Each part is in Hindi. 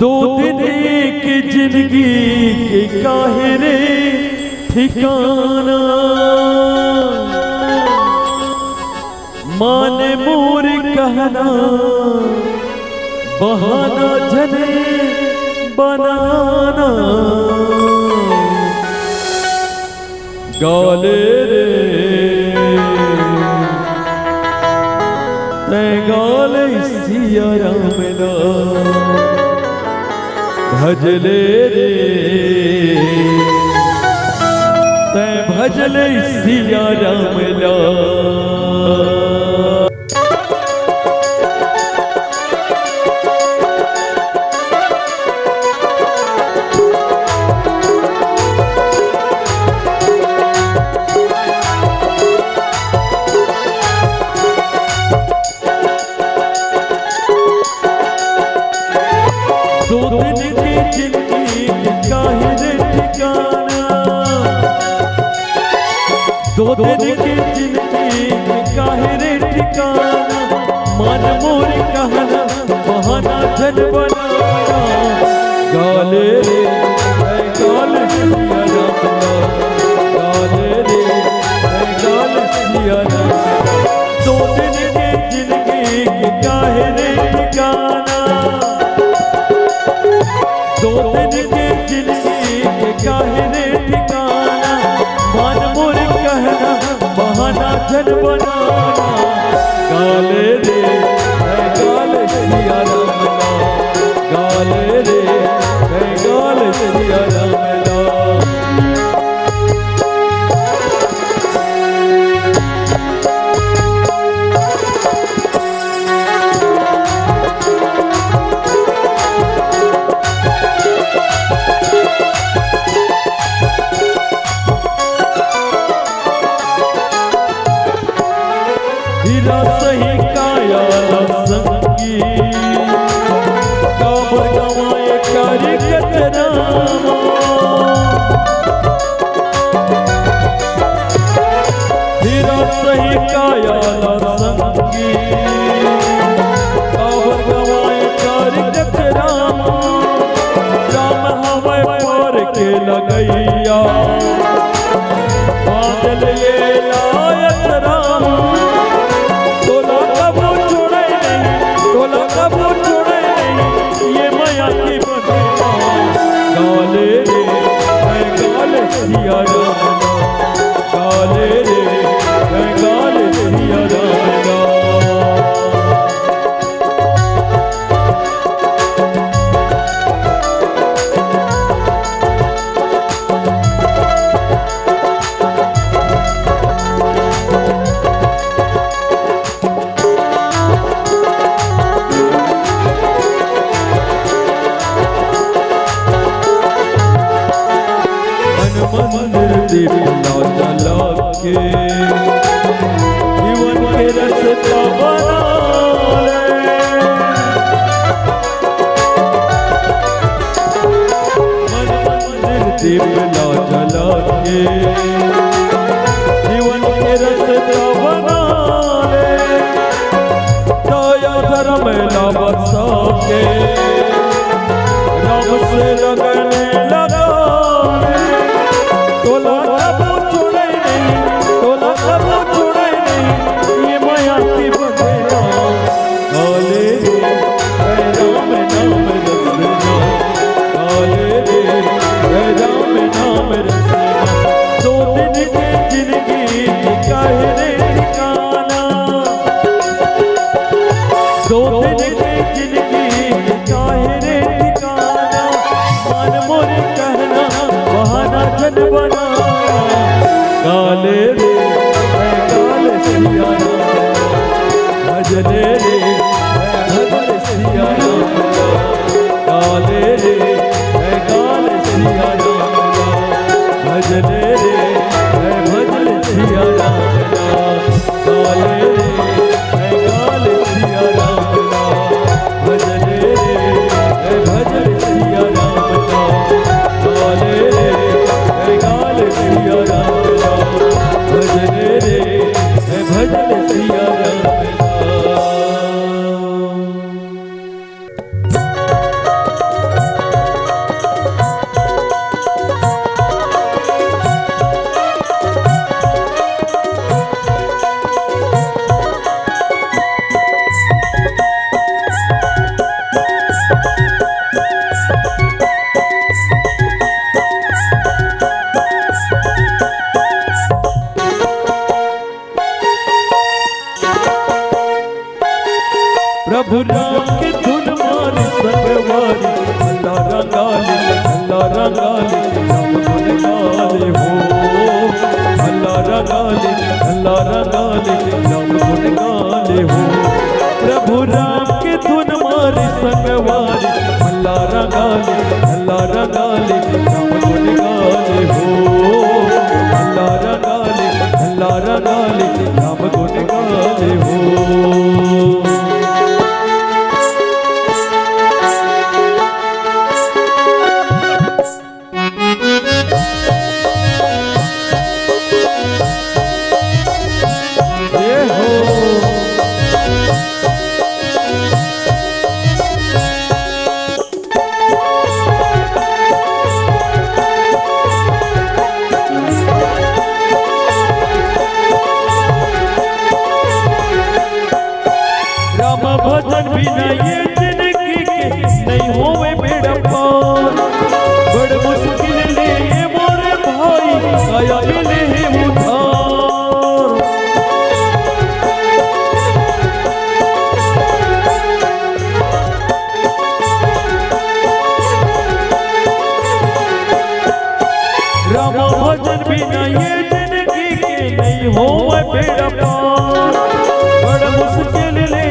दो दिन की जिंदगी के काहिरे ठिकाना माने मोर कहना बहाना जने बनाना गाले रे ते गाले सिया राम ला भजले रे ते भजले सिया राम ला दो दिन की जिंदगी के काहिरे ठिकाना दो दिन की जिंदगी के काहिरे ठिकाना मन मोर कहना बहाना जन बनाना गाले रे गाल सिया राम गाले रे गाल सिया राम दो दिन की जिंदगी के काहिरे ठिकाना दो दिन के जिंदगी के काहिरे ठिकाना मन मोर कहना बहाना जन बनाना गाले रे गाल सिया राम गाले रे गाल सिया राम हीरा सही काया संगी काबर गवाए कारी कतरामा हीरा सही काया संगी काबर गवाए कारी कतरामा राम हमें पार के लगैया बादल ये लायत रामा तोला कबू छोड़े नहीं ये माया की बदला गाले रे गाल सिया राम गाले रे गाल सिया राम मंदिर दिव्या जला के जीवन के रास्ता बना ले मंदिर दिव्या जला के जीवन के रास्ता बना ले दया धर्म ला बसा के राम से लगने लगा तोला कबू छोड़े नहीं ये माया की बदला गाले रे राम नाम रसना गाले रे राम नाम रसना दो दिन की जिंदगी के काहिरे ठिकाना दो दिन की जिंदगी के काहिरे ठिकाना मन संगवारी अल्लाह रंगाले राम गुण गाले हो अल्लाह रंगाले राम गुण गाले हो प्रभु राम के धुन मारे संगवारी अल्लाह रंगाले राम गुण गाले हो अल्लाह रंगाले राम गुण गाले हो। भजन बिना ये जिंदगी के नहीं होवे बेड़ा पार बड़ मुश्किल ले ये मोरे भाई काया मिले है उधार राम भजन बिना ये जिंदगी के नहीं होवे बेड़ा पार बड़ मुश्किल ले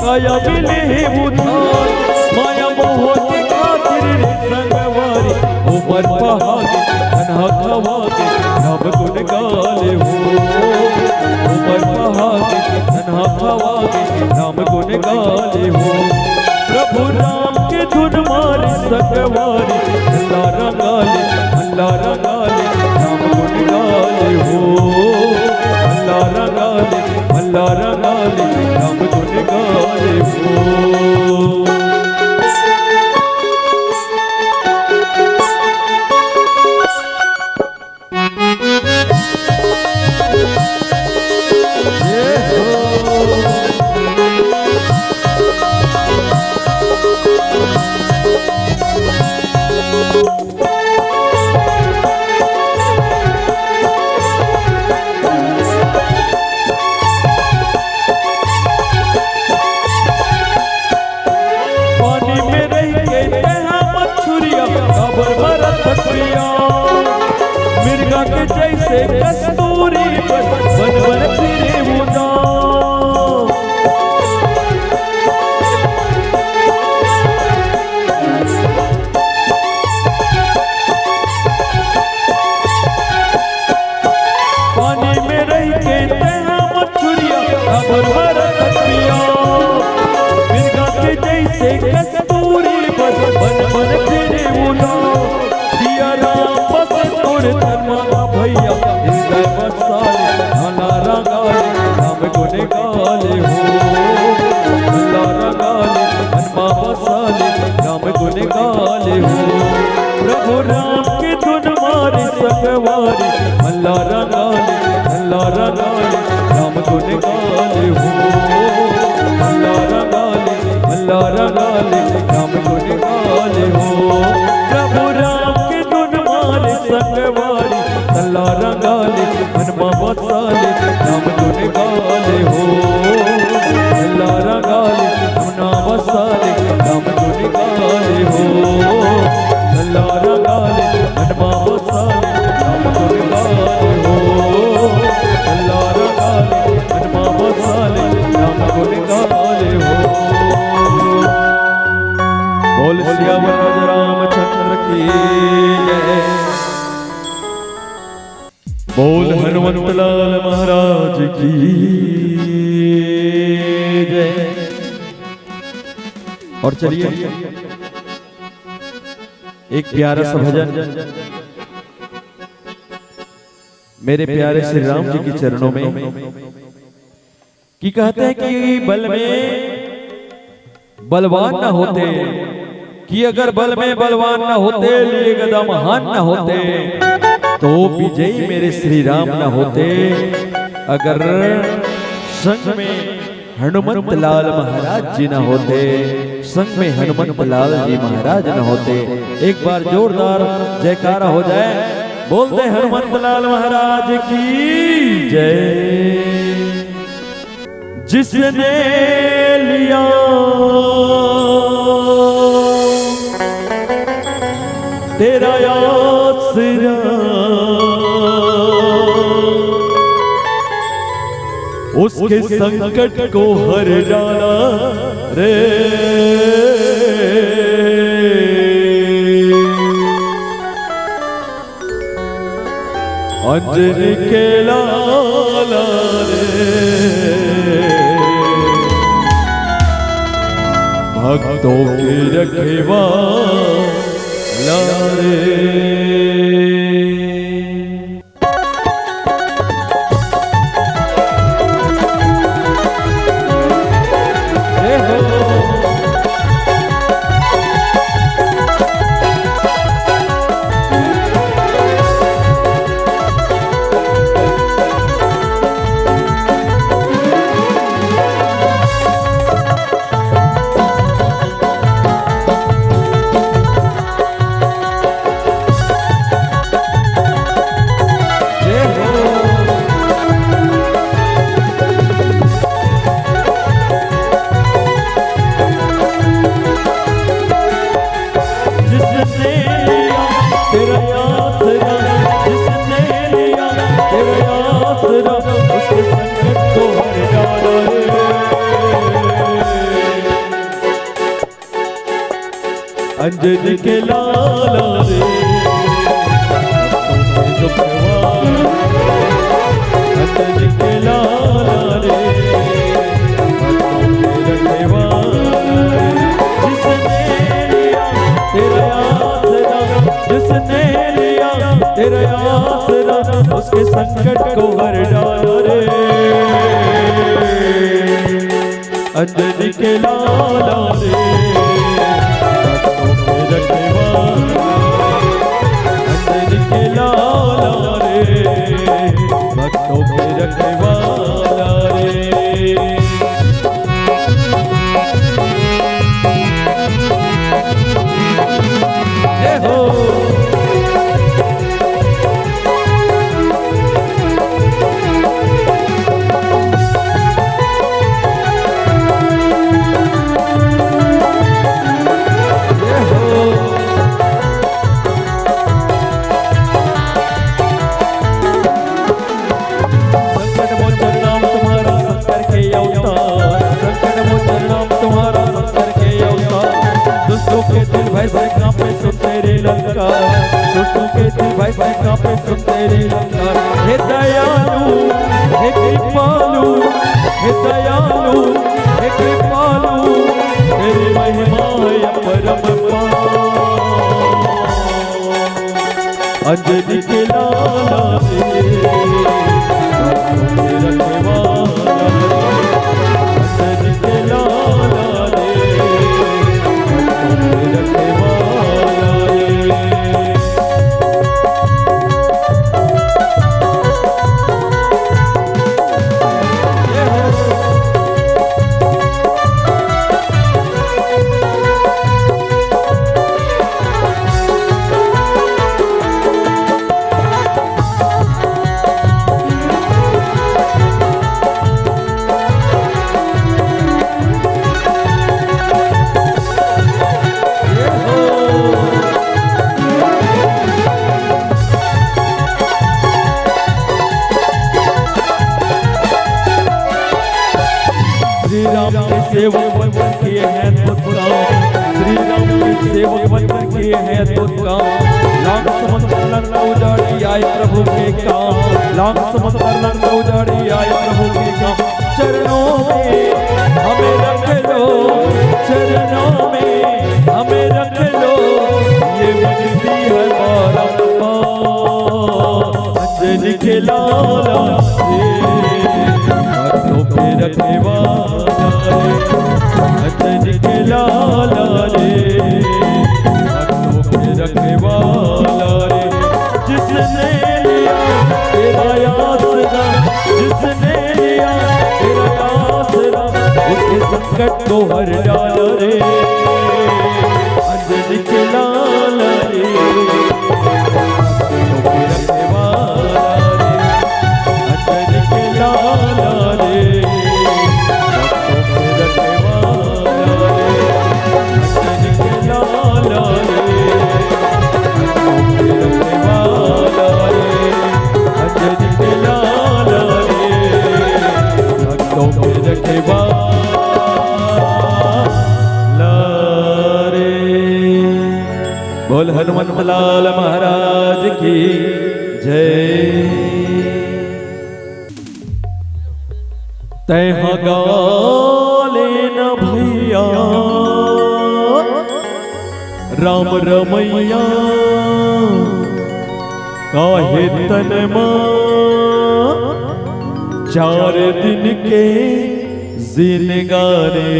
काया मिले है उधार माया मोह के खातिर रे संगवारी उमर पहागे तन्हा खवागे राम गुण गाले हो उमर पहागे तन्हा खवागे राम गुण गाले हो प्रभु राम के धुन मारे संगवारी अल्लाह रंगाले राम गुण गाले हो अल्लाह रंगाले राम गुण गाले हो। मिर्गा के जैसे कस्तूरी बन बन फिरे उदास पानी में रह के तहा मछुरिया खबर भरत पिया मिर्गा के जैसे कस्तूरी बन बन फिरे उदास दिया राम बसतुर धर्मा भैया हृदय बसाले नाना रंगाले राम गुण गाले हो अल्लाह रंगाले हनुमा बसाले राम गुण गाले हो प्रभु राम के धुन मारे संगवारी अल्लाह रंगाले राम गुण गाले हो अल्लाह रंगाले राम गुण गाले हो प्रभु राम के धुन मारे संगवारी अल्लाह रंगाले हनुमा बसाले राम गुण गाले हो अल्लाह रंगाले हनुमा बसाले राम गुण गाले हो अल्लाह रंगाले हनुमा बसाले राम गुण गाले हो अल्लाह रंगाले हनुमा बसाले राम गुण गाले हो। बोल सियावर रामचंद्र की जय बोल हनुमंतलाल महाराज की जय। और चलिए एक प्यारा सा भजन मेरे प्यारे श्री राम जी के चरणों में कि कहते हैं कि बल में बलवान न होते कि अगर बल में बलवान न होते लिए गदा महान न होते तो विजयी मेरे श्री राम न होते अगर संग में हनुमंत लाल महाराज जी न होते संग में हनुमंत लाल जी महाराज न होते। एक बार जोरदार जयकारा हो जाए बोलते हनुमंत लाल महाराज की जय। जिसने लिया तेरा आसरा, उसके संकट को हर डाला रे। अंजनी के लाला रे, भक्तों की रखवाला रे। अंजनी के लाला रे, अंजनी के लाला रे, जिसने लिया तेरा आसरा, जिसने लिया तेरा आसरा, उसके संकट को हर डाला रे। अंजनी के लाला रे, अंजनी के लाला रे, भक्तों के रखवाला रे। जय हो। दुष्टों के दिल भाई भाई कांपे सुन तेरी ललकार। हे दयालु हे कृपालु, हे दयालु हे कृपालु, तेरी महिमा है अपरंपार। अंजनी के लाला रे, अंजनी के लाला रे, सेवक बनकर किए हैं अद्भुत काम, श्री राम के सेवक बनकर किए हैं अद्भुत काम। लाख समझकर लंका उजाड़ी आए प्रभु के काम, लाख समझकर लंका उजाड़ी आए प्रभु के काम। चरणों में हमें रख लो, चरणों में हमें रख लो, ये विनती है बारंबार। अंजनी के लाला रे, भक्तों के रखवाला रे, अंजनी के लाला रे, भक्तों के रखवाला रे। जिसने लिया तेरा आसरा, जिसने लिया तेरा आसरा, उसके संकट को हर डाला रे। अंजनी के लाला रे, भक्तों के रखवाला रे, अंजनी के लाला रे। बोल हनुमत लाल महाराज की जय। तैह गाले न भैया राम रमैया काहे तन चार दिन के जिनगारे।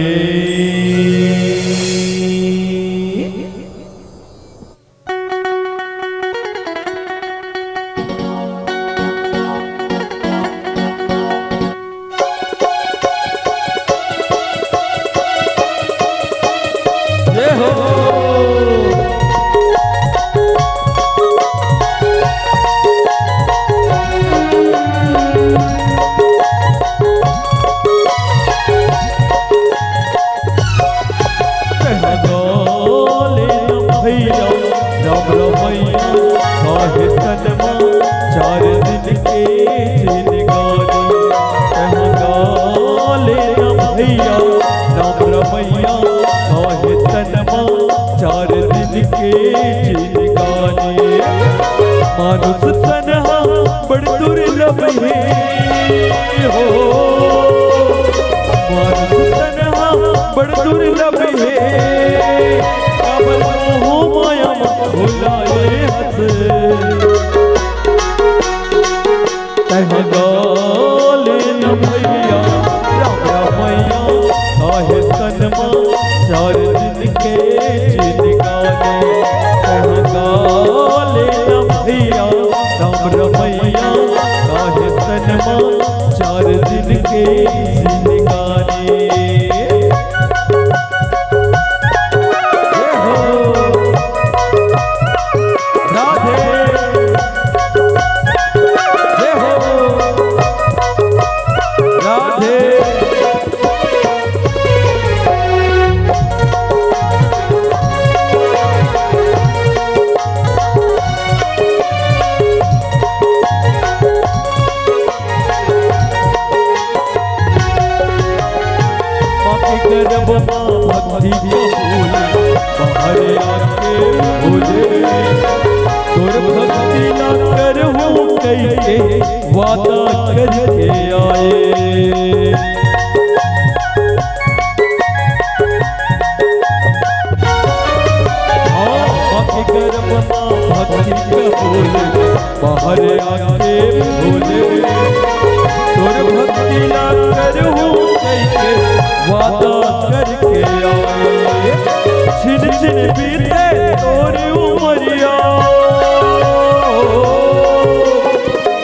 मानुष तन्हा बड़ दुर्लभ है हो, मानुष तन्हा बड़ दुर्लभ है। अब मोह माया भुलाए हंस तह गाले न भैया राम रमैया काहे तनमा चार दिन के जिनगाने। तह गाले न भैया राम रमैया काहे तनमा चार दिन के जिनगाने। भक्ति बाहर आके बोले तोर भक्ति ना करहूं कहिए वादा करके आए। भक्ति बोले बाहर आके बोले तोर भक्ति ना करहूं कहिए वादा करके आए। छिन छिन बीते तोरी उमरिया,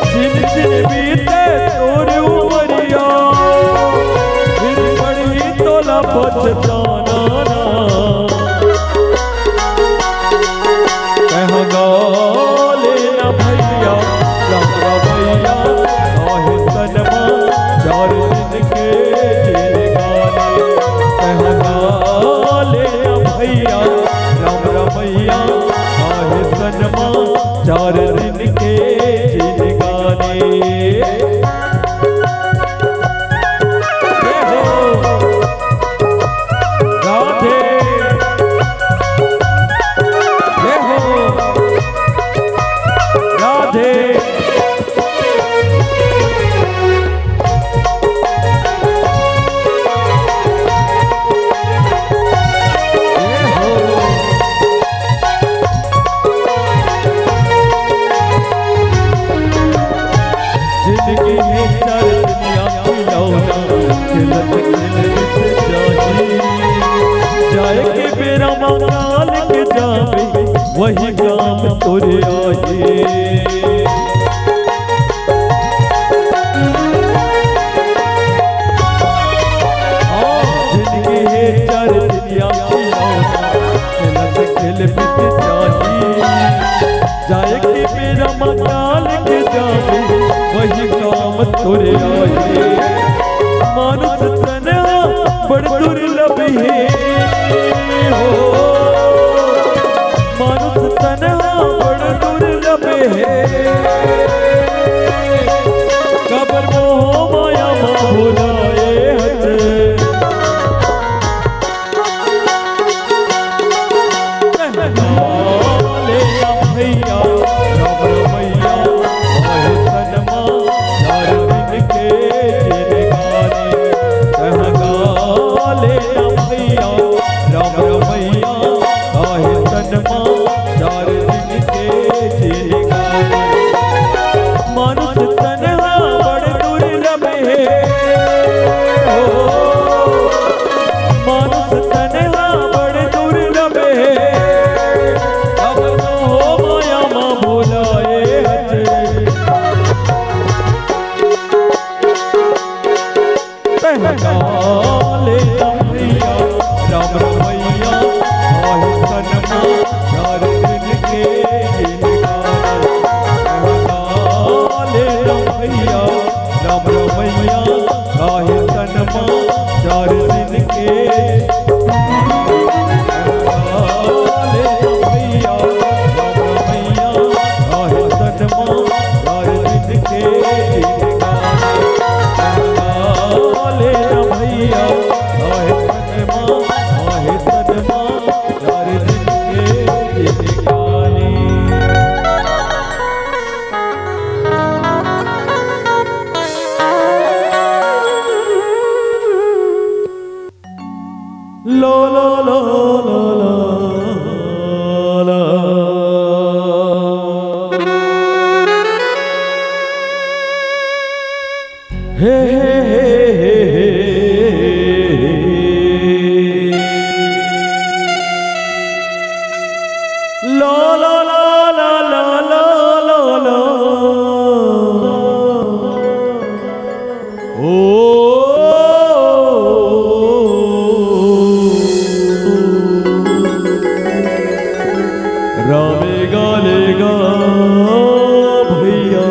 छिन छिन बीते तोरी उमरिया, फिर पड़ी तोला पछताना ना। कह गाले न भैया राम रमैया काहे तनमा चार दिन के चार दिन के जिनगाने। राधे राधे जाए के मेरा मंगाल के जावे वही काम तोरे आए। जिंदगी है चार दुनिया खेल बीत जाए। जाए के मेरा मंगाल के जावे वही काम तोरे आए। मानुष तन्हा बड़ दुर्लभ है हो, मानुष तन्हा बड़ दुर्लभ है। कबर मोह माया भुलाए हंस निकाली। लो लो लो लो लो लो हे हे हे हे लो लो लो लो लो लो लो ओ रामे गालेगा भैया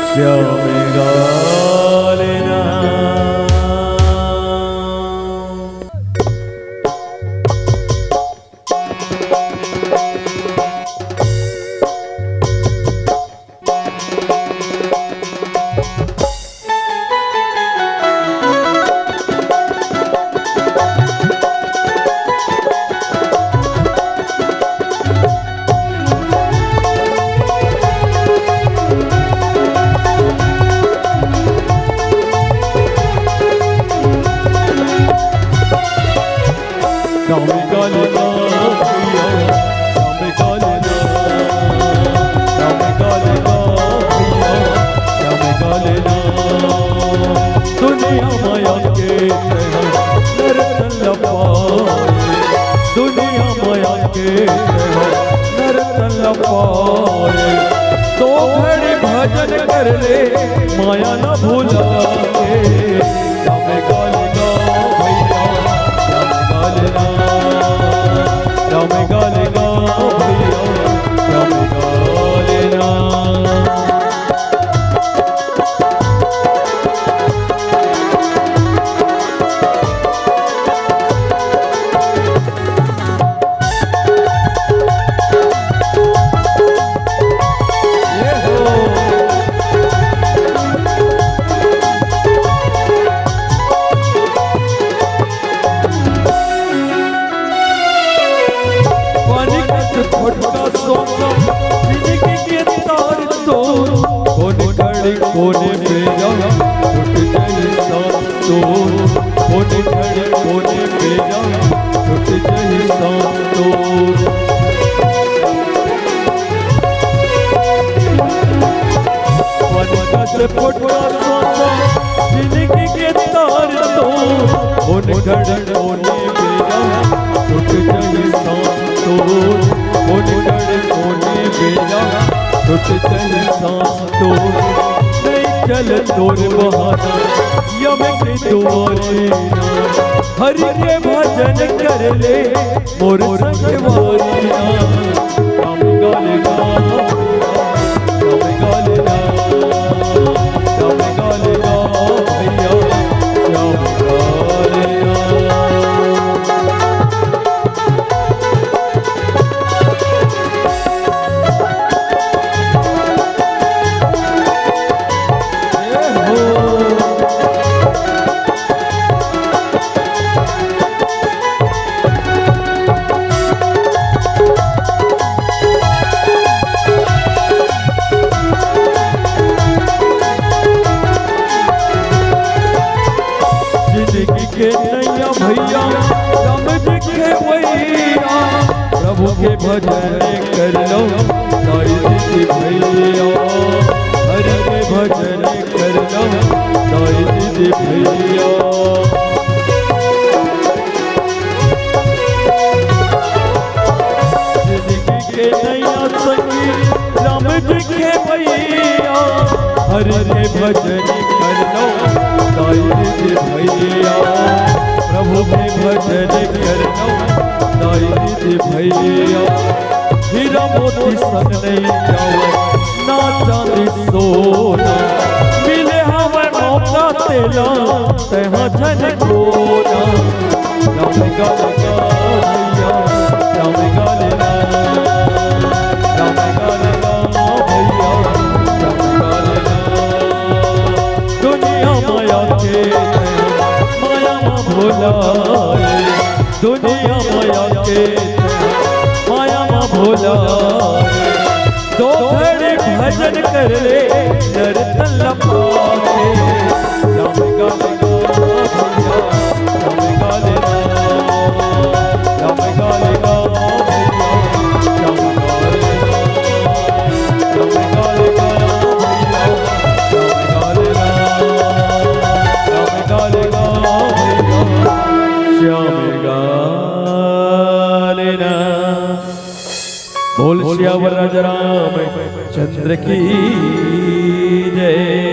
श्यामे गालेना। श्यामे गालेना भैया श्यामे गालेना, श्यामे गालेना भैया श्यामे गालेना। दुनिया माया के नरतन लपाए, दुनिया माया के नरतन लपाए। तो घड़ी भजन कर ले माया न भुलाए। श्यामे गालेगा भैया श्यामे गालेना, श्यामे गालेगा भैया श्यामे गालेना। कोने पे जाओ छुट जाए सांस तोर, कोने खड़े कोने पे जाओ छुट जाए सांस तोर। वनकस फुटका सोचा जिंदगी के तार तोर, कोने खड़े कोने पे जाओ छुट जाए सांस तोर, कोने खड़े कोने पे जाओ छुट जाए सांस तोर। चल तोर बहाना यम के द्वारे, हरि के भजन कर ले मोर संगवारिया। श्यामे गालेगा श्यामे गालेगा, श्यामे गालेगा भैया श्यामे गालेगा। के नैया भैया समझ के भैया, प्रभु के भजन कर लो दाई दीदी भैया। हरि के भजन कर लो दाई दीदी भैया। जिंदगी के नैया संगी राम जी के भैया, हरि के भजन कर लो दाई दीदी भैया। प्रभु के भजन कर लो दाई दीदी भैया। हीरा मोती संग नहीं जाओ ना चांदी सोना, मिले हमें मौका तेला तहाँ झन कोना। श्यामे गालेगा भैया श्यामे गालेना, श्यामे गालेगा भैया श्यामे गालेना। दुनिया माया के माया भुलाए, दुनिया माया के माया मा भोला दो घड़ी भजन कर ले नर तलपा के श्याम गाले बोल श्यावर राज राम चंद्र की जय।